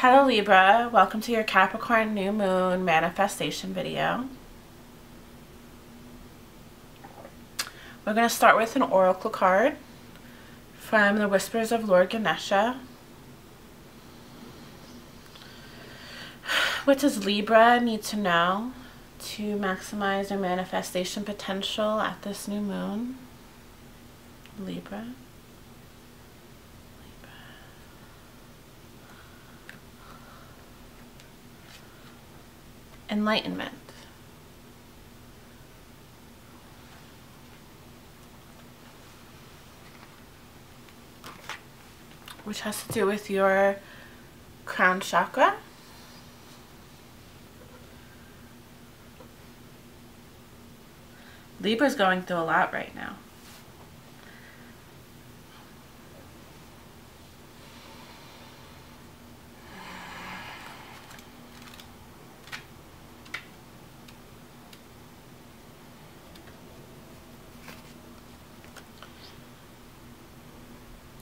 Hello Libra, welcome to your Capricorn new moon manifestation video. We're going to start with an oracle card from the Whispers of Lord Ganesha. What does Libra need to know to maximize their manifestation potential at this new moon? Libra. Enlightenment. Which has to do with your crown chakra. Libra's going through a lot right now.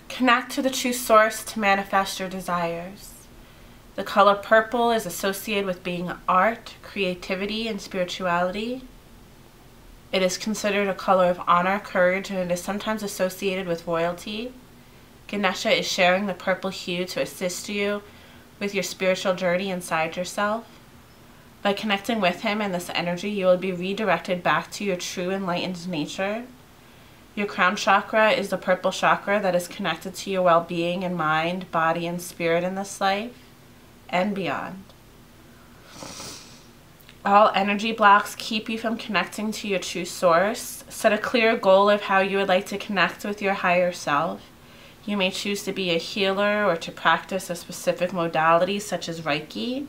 Connect to the true source to manifest your desires. The color purple is associated with being art, creativity, and spirituality. It is considered a color of honor, courage, and it is sometimes associated with royalty. Ganesha is sharing the purple hue to assist you with your spiritual journey inside yourself. By connecting with him and this energy, you will be redirected back to your true enlightened nature. Your crown chakra is the purple chakra that is connected to your well-being in mind, body, and spirit in this life and beyond. All energy blocks keep you from connecting to your true source. Set a clear goal of how you would like to connect with your higher self. You may choose to be a healer or to practice a specific modality such as Reiki.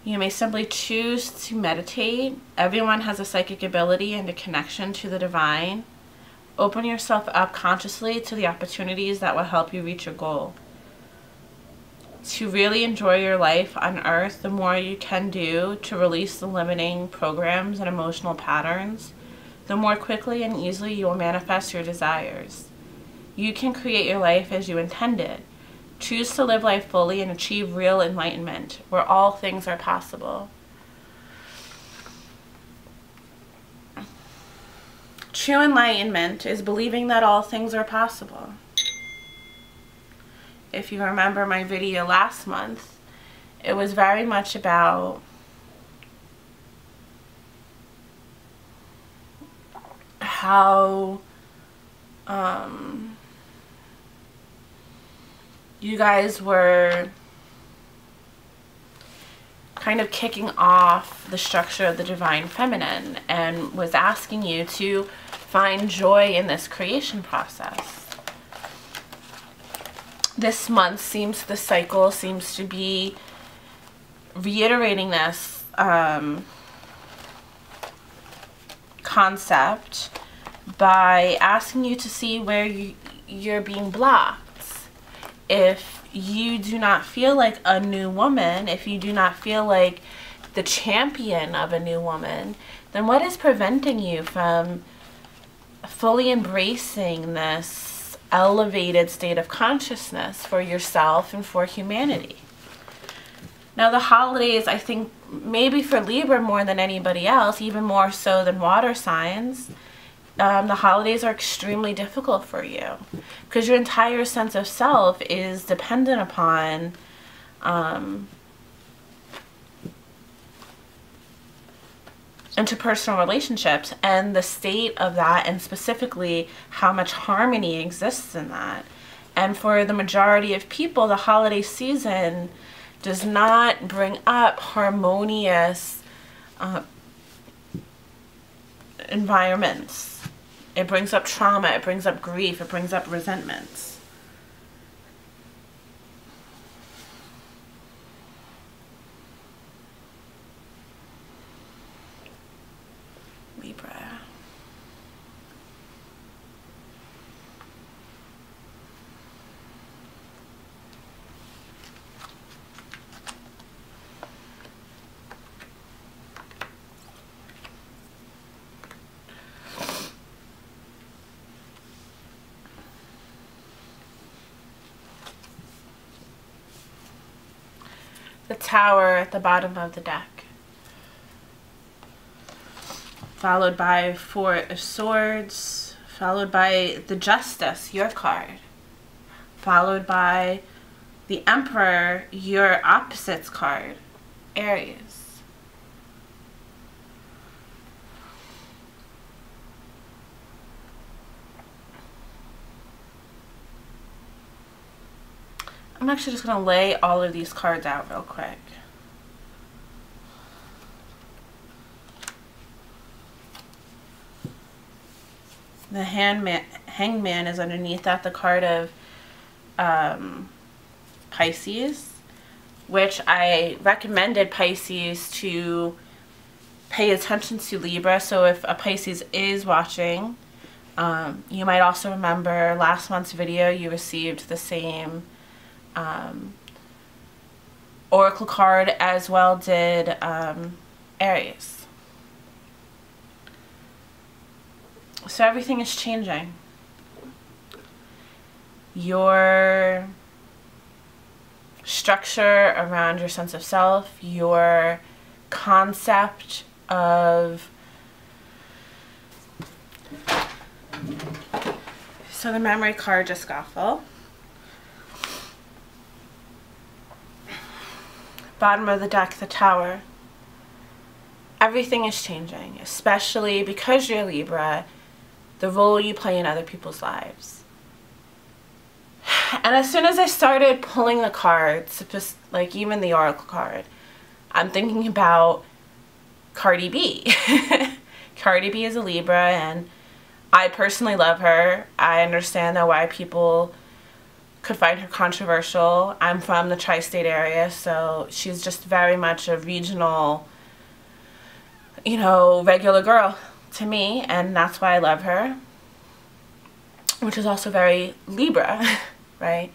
You may simply choose to meditate. Everyone has a psychic ability and a connection to the divine. Open yourself up consciously to the opportunities that will help you reach your goal. To really enjoy your life on earth, the more you can do to release the limiting programs and emotional patterns, the more quickly and easily you will manifest your desires. You can create your life as you intended. Choose to live life fully and achieve real enlightenment, where all things are possible. True enlightenment is believing that all things are possible. If you remember my video last month, it was very much about how you guys were kind of kicking off the structure of the divine feminine and was asking you to find joy in this creation process. This month the cycle seems to be reiterating this concept by asking you to see where you're being blocked. If you do not feel like a new woman, if you do not feel like the champion of a new woman, then what is preventing you from fully embracing this elevated state of consciousness for yourself and for humanity? Now the holidays, I think maybe for Libra more than anybody else, even more so than water signs, the holidays are extremely difficult for you because your entire sense of self is dependent upon interpersonal relationships and the state of that, and specifically how much harmony exists in that. And for the majority of people, the holiday season does not bring up harmonious environments. It brings up trauma, it brings up grief, it brings up resentments. Libra. Tower at the bottom of the deck. Followed by Four of Swords, followed by the Justice, your card, followed by the Emperor, your opposites card, Aries. I'm actually just going to lay all of these cards out real quick. The Hangman is underneath that, the card of Pisces, which I recommended Pisces to pay attention to Libra. So if a Pisces is watching, you might also remember last month's video, you received the same oracle card, as well did Aries. So everything is changing. Your structure around your sense of self, your concept of... So the memory card just got full. Bottom of the deck, the Tower. Everything is changing, especially because you're Libra, the role you play in other people's lives. And as soon as I started pulling the cards, just like even the oracle card, I'm thinking about Cardi B. Cardi B is a Libra, and I personally love her. I understand though why people could find her controversial. I'm from the tri-state area, so she's just very much a regional, you know, regular girl to me, and that's why I love her, which is also very Libra, right?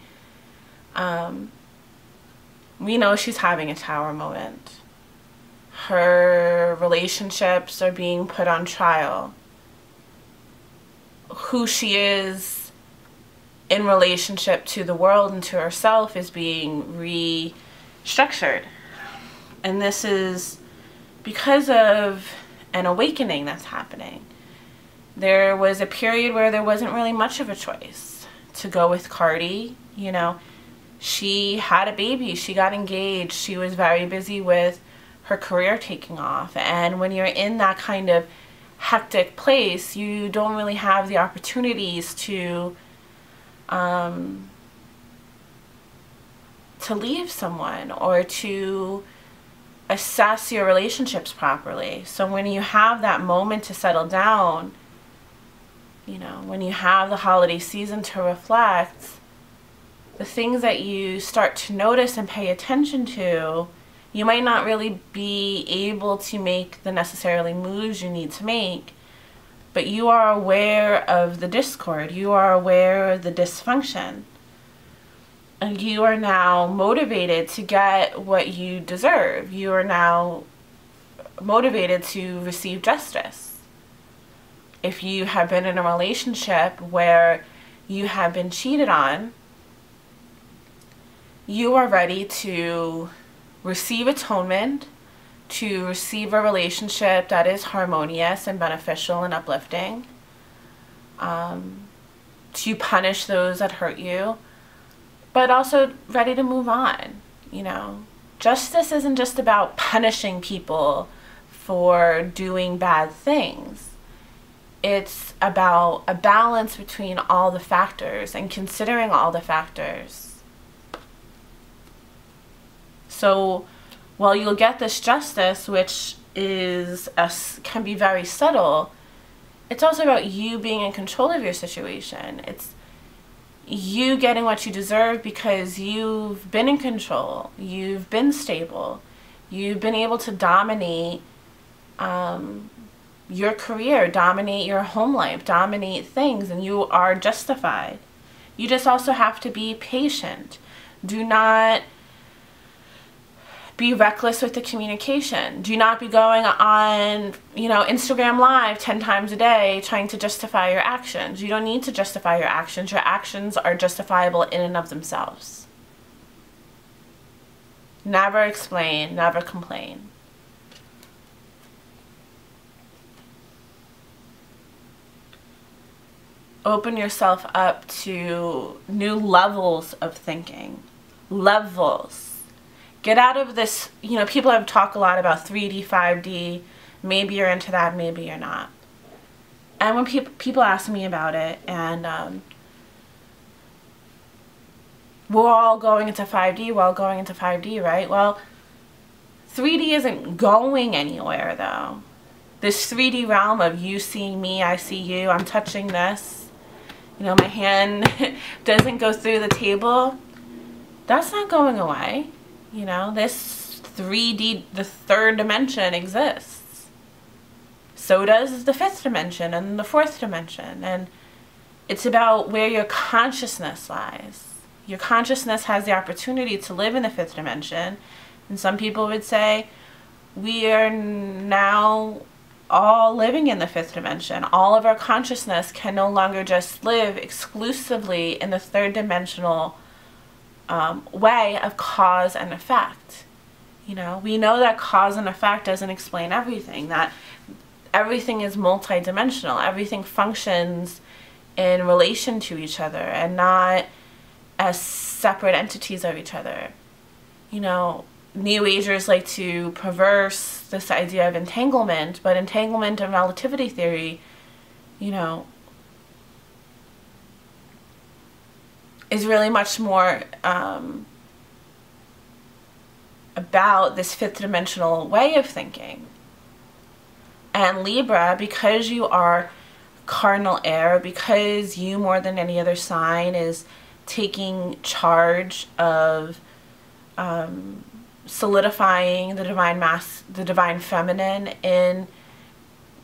We know she's having a Tower moment. Her relationships are being put on trial. Who she is in relationship to the world and to herself is being restructured. And this is because of an awakening that's happening. There was a period where there wasn't really much of a choice to go with Cardi. You know, she had a baby, she got engaged, she was very busy with her career taking off. And when you're in that kind of hectic place, you don't really have the opportunities to leave someone or to assess your relationships properly. So when you have that moment to settle down, you know, when you have the holiday season to reflect, the things that you start to notice and pay attention to, you might not really be able to make the necessarily moves you need to make, but you are aware of the discord, you are aware of the dysfunction, and you are now motivated to get what you deserve. You are now motivated to receive justice. If you have been in a relationship where you have been cheated on, you are ready to receive atonement, to receive a relationship that is harmonious and beneficial and uplifting, to punish those that hurt you, but also ready to move on. You know, justice isn't just about punishing people for doing bad things. It's about a balance between all the factors and considering all the factors. So while you'll get this justice, which can be very subtle, it's also about you being in control of your situation. It's you getting what you deserve because you've been in control, you've been stable, you've been able to dominate your career, dominate your home life, dominate things, and you are justified. You just also have to be patient. Do not be reckless with the communication. Do not be going on, you know, Instagram Live 10 times a day trying to justify your actions. You don't need to justify your actions. Your actions are justifiable in and of themselves. Never explain, never complain. Open yourself up to new levels of thinking. Levels. Get out of this, you know, people have talked a lot about 3D, 5D. Maybe you're into that, maybe you're not. And when people ask me about it, and we're all going into 5D, we're all going into 5D, right? Well, 3D isn't going anywhere, though. This 3D realm of you seeing me, I see you, I'm touching this, you know, my hand doesn't go through the table, that's not going away. You know, this 3D, the third dimension exists. So does the fifth dimension and the fourth dimension. And it's about where your consciousness lies. Your consciousness has the opportunity to live in the fifth dimension. And some people would say, we are now all living in the fifth dimension. All of our consciousness can no longer just live exclusively in the third dimensional way of cause and effect. You know, we know that cause and effect doesn't explain everything, that everything is multidimensional. Everything functions in relation to each other and not as separate entities of each other. You know, New Agers like to perverse this idea of entanglement, but entanglement in relativity theory, you know, is really much more about this fifth dimensional way of thinking. And Libra, because you are cardinal air, because you more than any other sign is taking charge of solidifying the divine the divine feminine in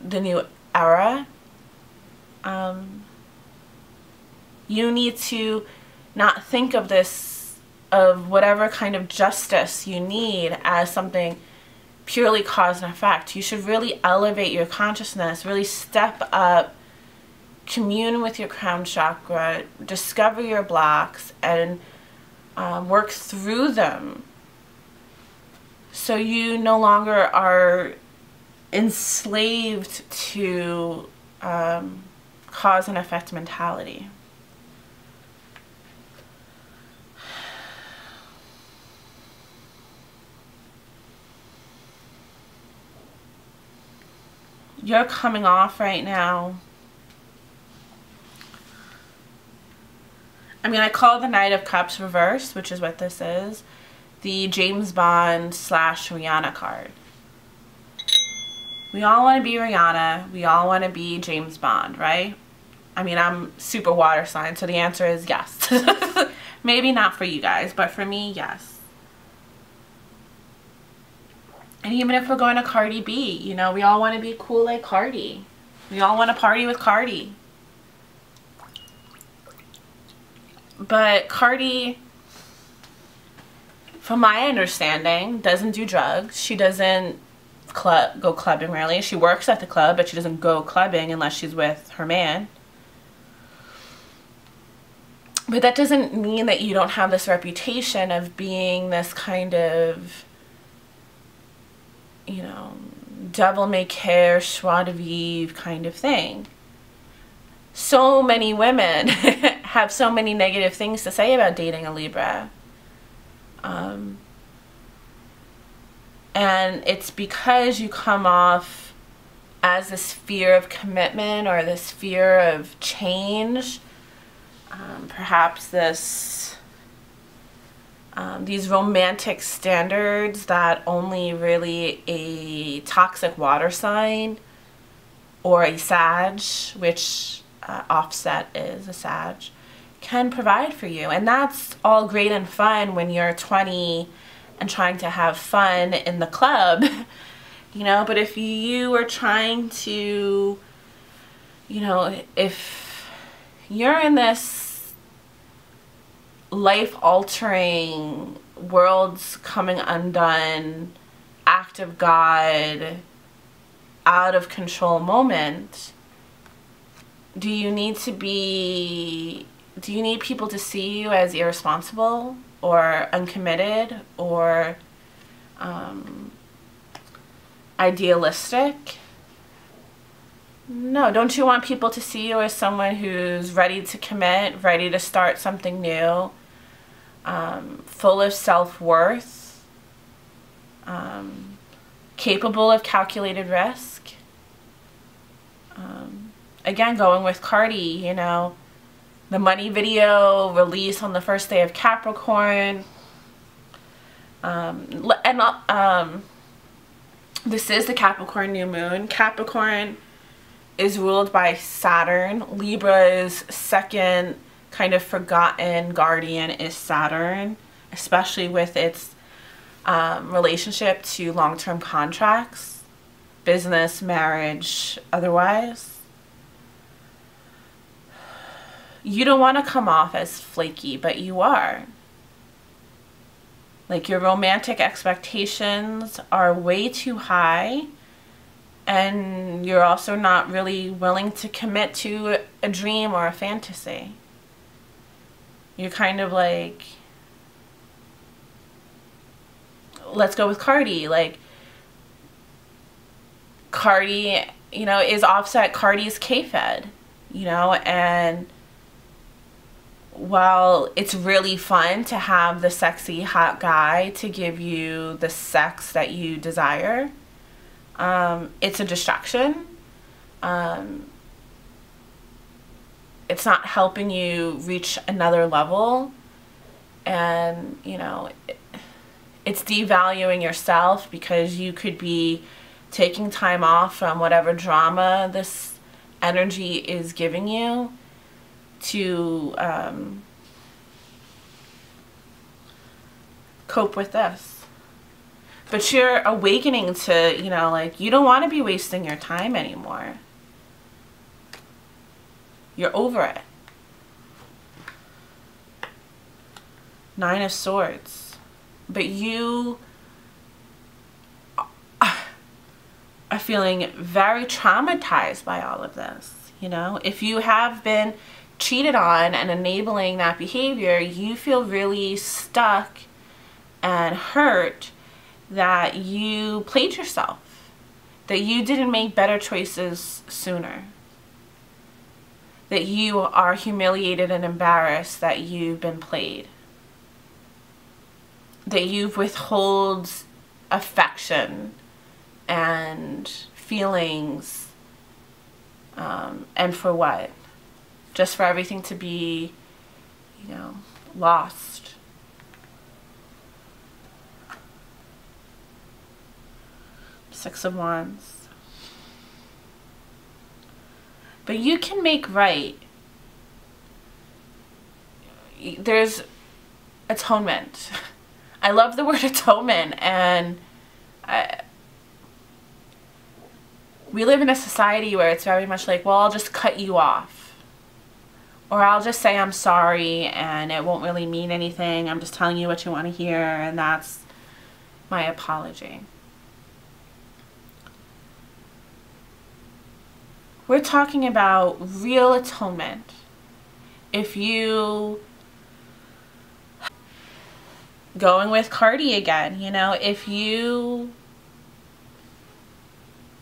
the new era, you need to not think of this, of whatever kind of justice you need, as something purely cause and effect. You should really elevate your consciousness, really step up, commune with your crown chakra, discover your blocks, and work through them, so you no longer are enslaved to cause and effect mentality. You're coming off right now. I mean, I call the Knight of Cups reversed, which is what this is, the James Bond / Rihanna card. We all want to be Rihanna. We all want to be James Bond, right? I mean, I'm super water sign, so the answer is yes. Maybe not for you guys, but for me, yes. And even if we're going to Cardi B, you know, we all want to be cool like Cardi. We all want to party with Cardi. But Cardi, from my understanding, doesn't do drugs. She doesn't go clubbing rarely. She works at the club, but she doesn't go clubbing unless she's with her man. But that doesn't mean that you don't have this reputation of being this kind of, you know, devil-may-care, joie de vivre kind of thing. So many women have so many negative things to say about dating a Libra. And it's because you come off as this fear of commitment or this fear of change, perhaps this these romantic standards that only really a toxic water sign or a Sag, which offset is a Sag, can provide for you. And that's all great and fun when you're 20 and trying to have fun in the club, you know, but if you are trying to, you know, if you're in this life-altering, worlds coming undone, act of God, out of control moment, do you need people to see you as irresponsible or uncommitted or idealistic. No, don't you want people to see you as someone who's ready to commit, ready to start something new, full of self-worth, capable of calculated risk? Again, going with Cardi, you know, the money video release on the first day of Capricorn. This is the Capricorn new moon. Capricorn is ruled by Saturn. Libra's second kind of forgotten guardian is Saturn, especially with its relationship to long-term contracts, business, marriage, otherwise. You don't want to come off as flaky, but you are. Like, your romantic expectations are way too high, and you're also not really willing to commit to a dream or a fantasy. You're kind of like, let's go with Cardi. Like, Cardi, you know, is Offset Cardi's K-Fed, you know, and while it's really fun to have the sexy hot guy to give you the sex that you desire, it's a distraction. It's not helping you reach another level, and you know, it's devaluing yourself, because you could be taking time off from whatever drama this energy is giving you to cope with this. But you're awakening to, you know, like, you don't want to be wasting your time anymore. You're over it. Nine of Swords. But you are feeling very traumatized by all of this. You know, if you have been cheated on and enabling that behavior, you feel really stuck and hurt that you played yourself, that you didn't make better choices sooner, that you are humiliated and embarrassed that you've been played, that you've withheld affection and feelings, and for what? Just for everything to be, you know, lost. Six of Wands. But you can make right. There's atonement. I love the word atonement, and we live in a society where it's very much like, well, I'll just cut you off. Or I'll just say I'm sorry and it won't really mean anything. I'm just telling you what you want to hear, and that's my apology. We're talking about real atonement. If you, going with Cardi again, you know, if you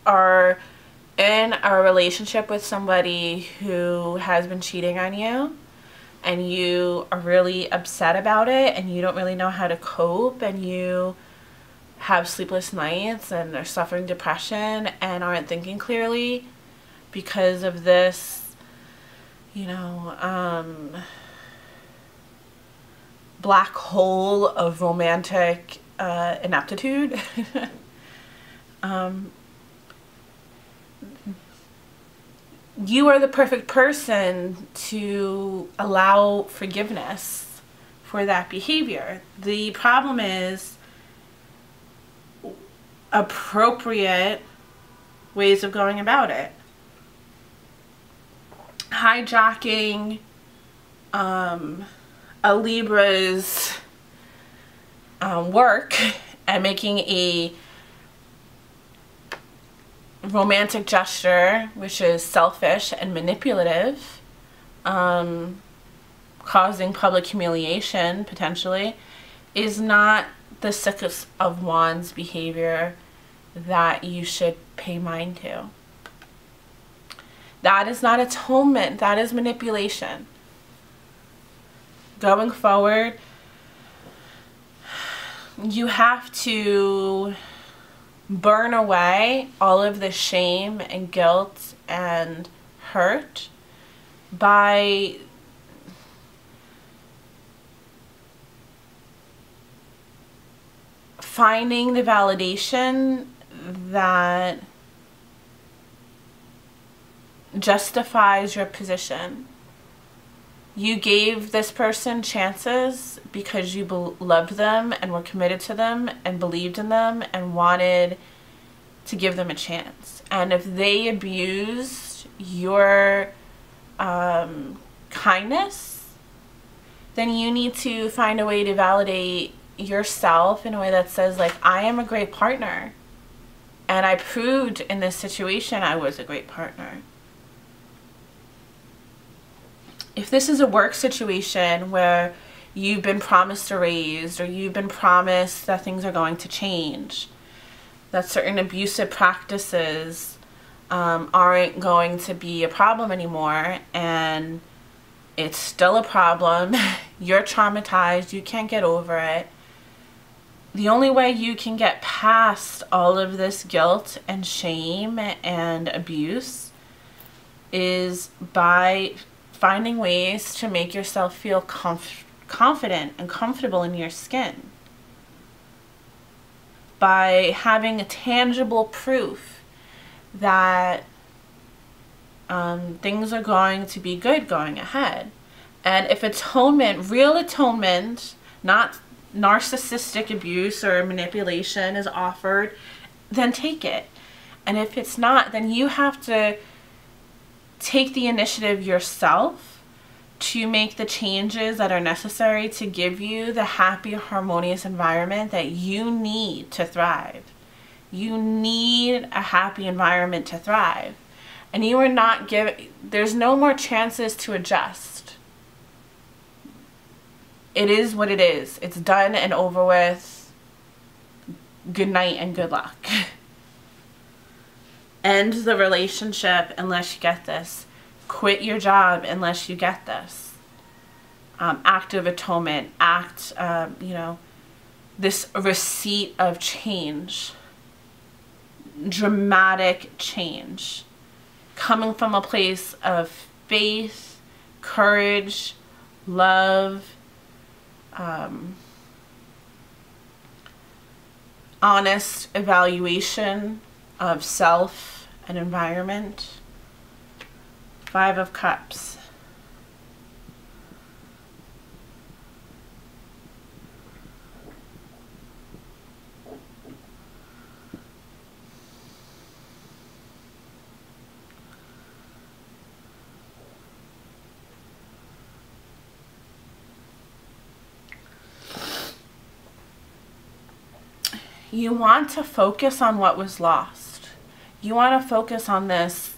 are in a relationship with somebody who has been cheating on you, and you are really upset about it, and you don't really know how to cope, and you have sleepless nights and are suffering depression and aren't thinking clearly because of this, you know, black hole of romantic ineptitude, you are the perfect person to allow forgiveness for that behavior. The problem is appropriate ways of going about it. Hijacking a Libra's work and making a romantic gesture, which is selfish and manipulative, causing public humiliation potentially, is not the Six of Wands behavior that you should pay mind to. That is not atonement. That is manipulation. Going forward, you have to burn away all of the shame and guilt and hurt by finding the validation that justifies your position. You gave this person chances because you loved them and were committed to them and believed in them and wanted to give them a chance. And if they abused your kindness, then you need to find a way to validate yourself in a way that says, like, I am a great partner. And I proved in this situation I was a great partner. If this is a work situation where you've been promised a raise or you've been promised that things are going to change, that certain abusive practices aren't going to be a problem anymore, and it's still a problem, you're traumatized, you can't get over it, the only way you can get past all of this guilt and shame and abuse is by finding ways to make yourself feel confident and comfortable in your skin. By having a tangible proof that things are going to be good going ahead. And if atonement, real atonement, not narcissistic abuse or manipulation is offered, then take it. And if it's not, then you have to take the initiative yourself to make the changes that are necessary to give you the happy, harmonious environment that you need to thrive. You need a happy environment to thrive. And you are not given, there's no more chances to adjust. It is what it is. It's done and over with. Good night and good luck. End the relationship unless you get this. Quit your job unless you get this. Act of atonement. Act, this receipt of change. Dramatic change. Coming from a place of faith, courage, love, honest evaluation of self and environment. 5 of Cups. You want to focus on what was lost. You want to focus on this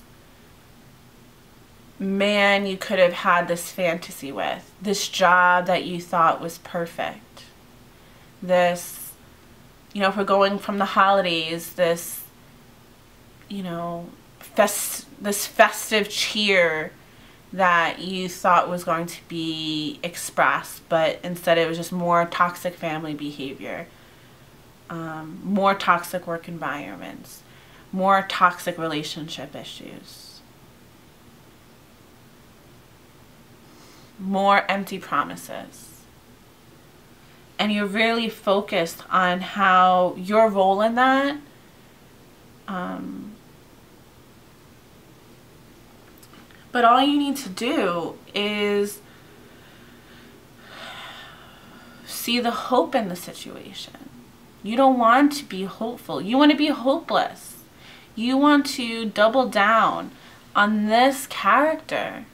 man you could have had this fantasy with, this job that you thought was perfect, this, if we're going from the holidays, this, this festive cheer that you thought was going to be expressed, but instead it was just more toxic family behavior. More toxic work environments, more toxic relationship issues, more empty promises. And you're really focused on how your role in that but all you need to do is see the hope in the situation. You don't want to be hopeful. You want to be hopeless. You want to double down on this character,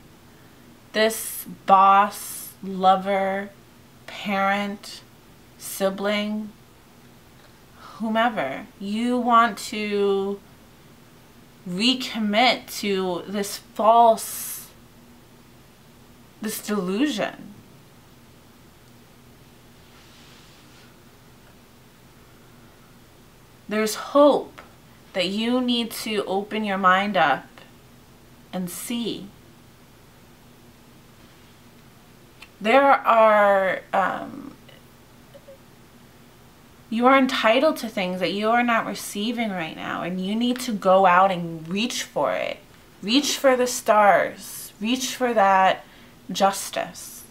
this boss, lover, parent, sibling, whomever. You want to recommit to this delusion. There's hope that you need to open your mind up and see. There are, you are entitled to things that you are not receiving right now, and you need to go out and reach for it. Reach for the stars. Reach for that justice.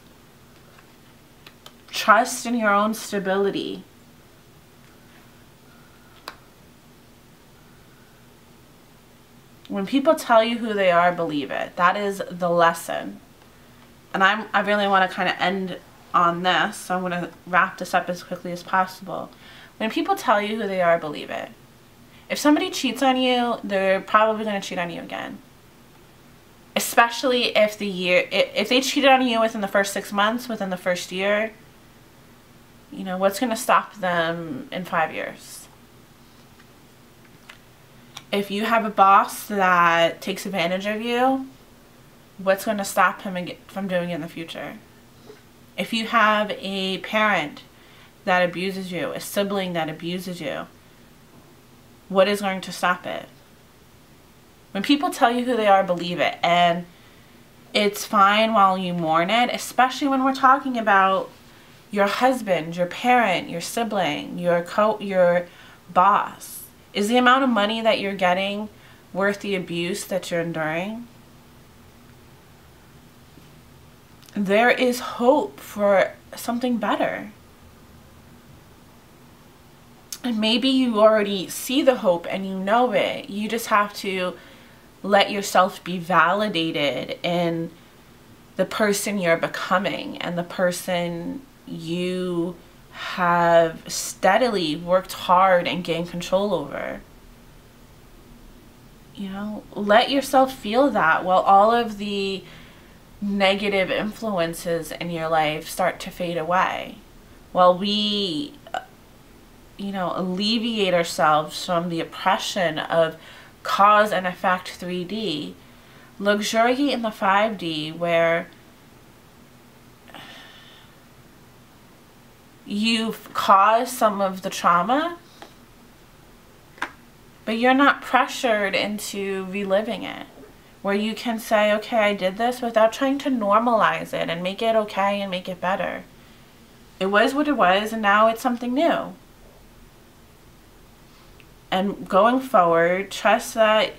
Trust in your own stability. When people tell you who they are, believe it. That is the lesson. And I really want to kind of end on this, so I'm going to wrap this up as quickly as possible. When people tell you who they are, believe it. If somebody cheats on you, they're probably going to cheat on you again. Especially if if they cheated on you within the first 6 months, within the first year, you know, what's going to stop them in 5 years? If you have a boss that takes advantage of you, what's going to stop him from doing it in the future? If you have a parent that abuses you, a sibling that abuses you, what is going to stop it? When people tell you who they are, believe it. And it's fine while you mourn it, especially when we're talking about your husband, your parent, your sibling, your boss. Is the amount of money that you're getting worth the abuse that you're enduring? There is hope for something better. And maybe you already see the hope and you know it. You just have to let yourself be validated in the person you're becoming and the person you have steadily worked hard and gained control over. You know, let yourself feel that while all of the negative influences in your life start to fade away. While we, you know, alleviate ourselves from the oppression of cause and effect 3D, luxuriate in the 5D, where you've caused some of the trauma, but you're not pressured into reliving it. Where you can say, okay, I did this, without trying to normalize it and make it okay and make it better. It was what it was, and now it's something new. And going forward, trust that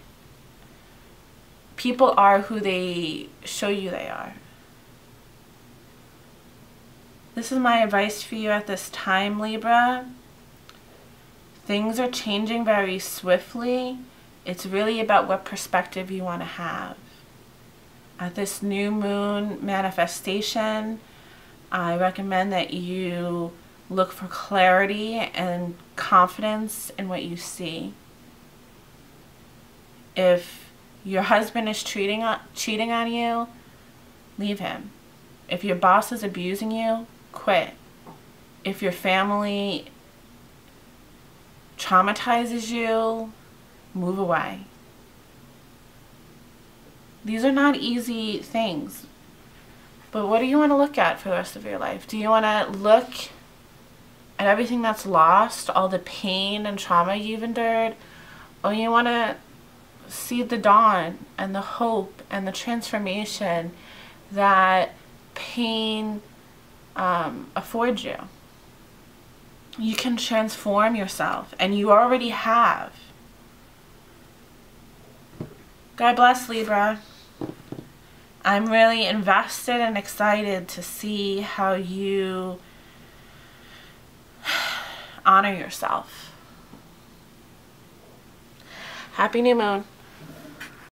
people are who they show you they are. This is my advice for you at this time, Libra. Things are changing very swiftly. It's really about what perspective you want to have. At this new moon manifestation, I recommend that you look for clarity and confidence in what you see. If your husband is cheating on you, leave him. If your boss is abusing you, quit. If your family traumatizes you, move away. These are not easy things. But what do you want to look at for the rest of your life? Do you want to look at everything that's lost, all the pain and trauma you've endured? Or you want to see the dawn and the hope and the transformation that pain affords you? You can transform yourself, and you already have. God bless, Libra. I'm really invested and excited to see how you honor yourself. Happy new moon.